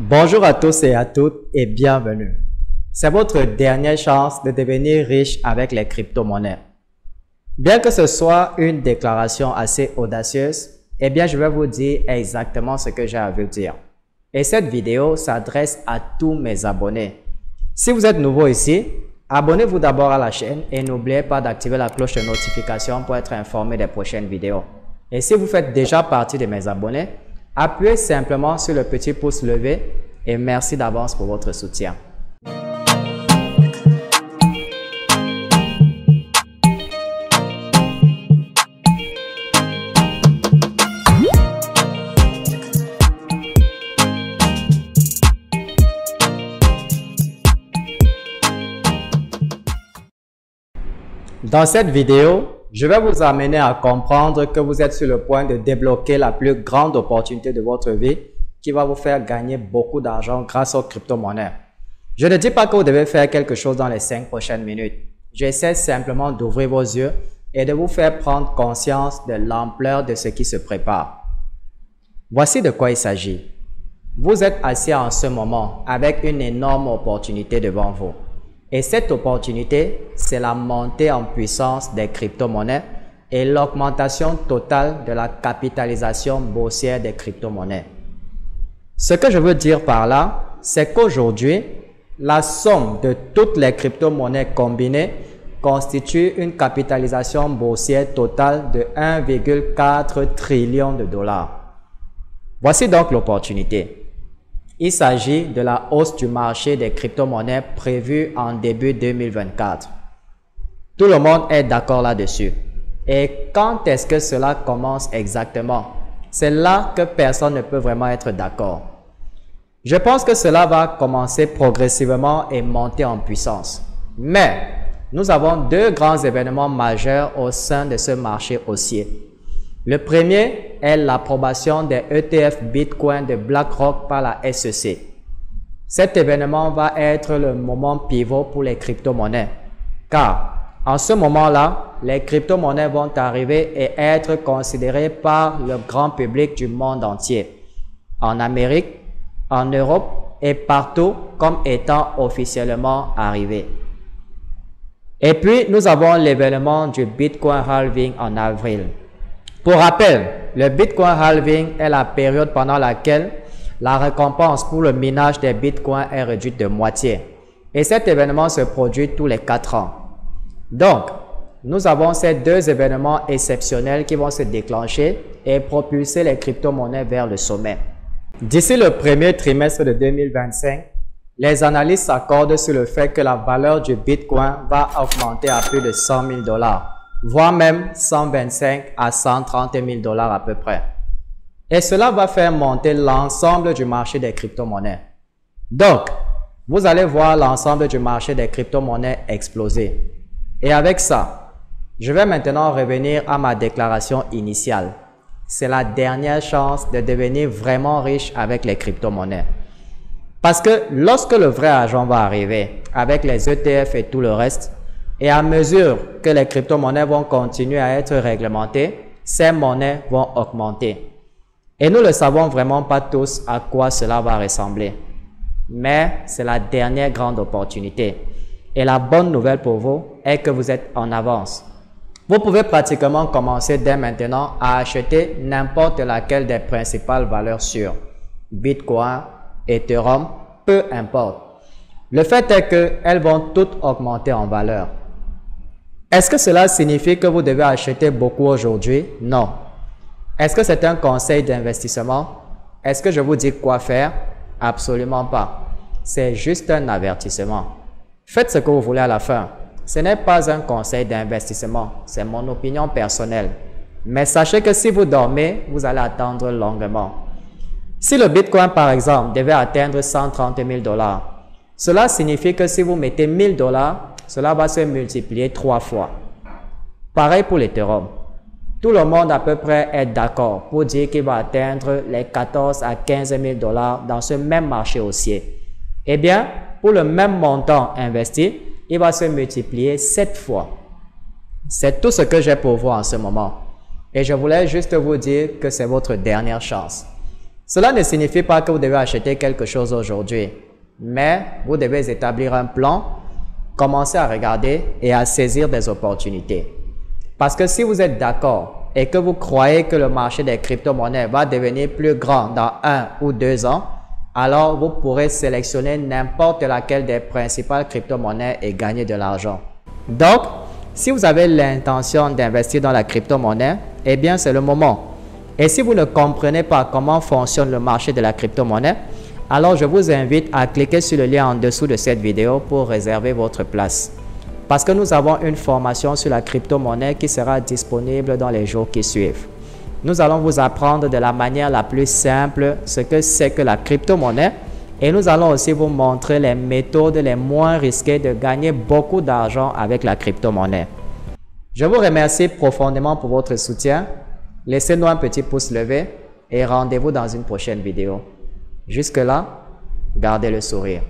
Bonjour à tous et à toutes et bienvenue. C'est votre dernière chance de devenir riche avec les crypto-monnaies. Bien que ce soit une déclaration assez audacieuse, je vais vous dire exactement ce que j'ai à vous dire. Et cette vidéo s'adresse à tous mes abonnés. Si vous êtes nouveau ici, abonnez-vous d'abord à la chaîne et n'oubliez pas d'activer la cloche de notification pour être informé des prochaines vidéos. Et si vous faites déjà partie de mes abonnés, appuyez simplement sur le petit pouce levé et merci d'avance pour votre soutien. Dans cette vidéo, je vais vous amener à comprendre que vous êtes sur le point de débloquer la plus grande opportunité de votre vie qui va vous faire gagner beaucoup d'argent grâce aux crypto-monnaies. Je ne dis pas que vous devez faire quelque chose dans les 5 prochaines minutes. J'essaie simplement d'ouvrir vos yeux et de vous faire prendre conscience de l'ampleur de ce qui se prépare. Voici de quoi il s'agit. Vous êtes assis en ce moment avec une énorme opportunité devant vous. Et cette opportunité, c'est la montée en puissance des crypto-monnaies et l'augmentation totale de la capitalisation boursière des crypto-monnaies. Ce que je veux dire par là, c'est qu'aujourd'hui, la somme de toutes les crypto-monnaies combinées constitue une capitalisation boursière totale de 1,4 trillion de dollars. Voici donc l'opportunité. Il s'agit de la hausse du marché des crypto-monnaies prévue en début 2024. Tout le monde est d'accord là-dessus. Et quand est-ce que cela commence exactement? C'est là que personne ne peut vraiment être d'accord. Je pense que cela va commencer progressivement et monter en puissance. Mais nous avons deux grands événements majeurs au sein de ce marché haussier. Le premier est l'approbation des ETF Bitcoin de BlackRock par la SEC. Cet événement va être le moment pivot pour les crypto-monnaies, car en ce moment-là, les crypto-monnaies vont arriver et être considérées par le grand public du monde entier, en Amérique, en Europe et partout comme étant officiellement arrivées. Et puis, nous avons l'événement du Bitcoin Halving en avril. Pour rappel, le Bitcoin Halving est la période pendant laquelle la récompense pour le minage des Bitcoins est réduite de moitié. Et cet événement se produit tous les 4 ans. Donc, nous avons ces deux événements exceptionnels qui vont se déclencher et propulser les crypto-monnaies vers le sommet. D'ici le premier trimestre de 2025, les analystes s'accordent sur le fait que la valeur du Bitcoin va augmenter à plus de 100 000 $, voire même 125 à 130 000 $ à peu près. Et cela va faire monter l'ensemble du marché des crypto-monnaies. Donc, vous allez voir l'ensemble du marché des crypto-monnaies exploser. Et avec ça, je vais maintenant revenir à ma déclaration initiale. C'est la dernière chance de devenir vraiment riche avec les crypto-monnaies. Parce que lorsque le vrai argent va arriver, avec les ETF et tout le reste, et à mesure que les crypto-monnaies vont continuer à être réglementées, ces monnaies vont augmenter. Et nous ne savons vraiment pas tous à quoi cela va ressembler. Mais c'est la dernière grande opportunité. Et la bonne nouvelle pour vous est que vous êtes en avance. Vous pouvez pratiquement commencer dès maintenant à acheter n'importe laquelle des principales valeurs sûres. Bitcoin, Ethereum, peu importe. Le fait est qu'elles vont toutes augmenter en valeur. Est-ce que cela signifie que vous devez acheter beaucoup aujourd'hui? Non. Est-ce que c'est un conseil d'investissement? Est-ce que je vous dis quoi faire? Absolument pas. C'est juste un avertissement. Faites ce que vous voulez à la fin. Ce n'est pas un conseil d'investissement, c'est mon opinion personnelle. Mais sachez que si vous dormez, vous allez attendre longuement. Si le Bitcoin, par exemple, devait atteindre 130 000 $, cela signifie que si vous mettez 1 000 $, cela va se multiplier 3 fois. Pareil pour l'Ethereum. Tout le monde à peu près est d'accord pour dire qu'il va atteindre les 14 à 15 000 $ dans ce même marché haussier. Eh bien, pour le même montant investi, il va se multiplier 7 fois. C'est tout ce que j'ai pour vous en ce moment. Et je voulais juste vous dire que c'est votre dernière chance. Cela ne signifie pas que vous devez acheter quelque chose aujourd'hui, mais vous devez établir un plan, commencer à regarder et à saisir des opportunités. Parce que si vous êtes d'accord et que vous croyez que le marché des crypto-monnaies va devenir plus grand dans 1 ou 2 ans, alors vous pourrez sélectionner n'importe laquelle des principales crypto-monnaies et gagner de l'argent. Donc, si vous avez l'intention d'investir dans la crypto-monnaie, eh bien c'est le moment. Et si vous ne comprenez pas comment fonctionne le marché de la crypto-monnaie, alors je vous invite à cliquer sur le lien en dessous de cette vidéo pour réserver votre place. Parce que nous avons une formation sur la crypto-monnaie qui sera disponible dans les jours qui suivent. Nous allons vous apprendre de la manière la plus simple ce que c'est que la crypto-monnaie et nous allons aussi vous montrer les méthodes les moins risquées de gagner beaucoup d'argent avec la crypto-monnaie. Je vous remercie profondément pour votre soutien. Laissez-nous un petit pouce levé et rendez-vous dans une prochaine vidéo. Jusque-là, gardez le sourire.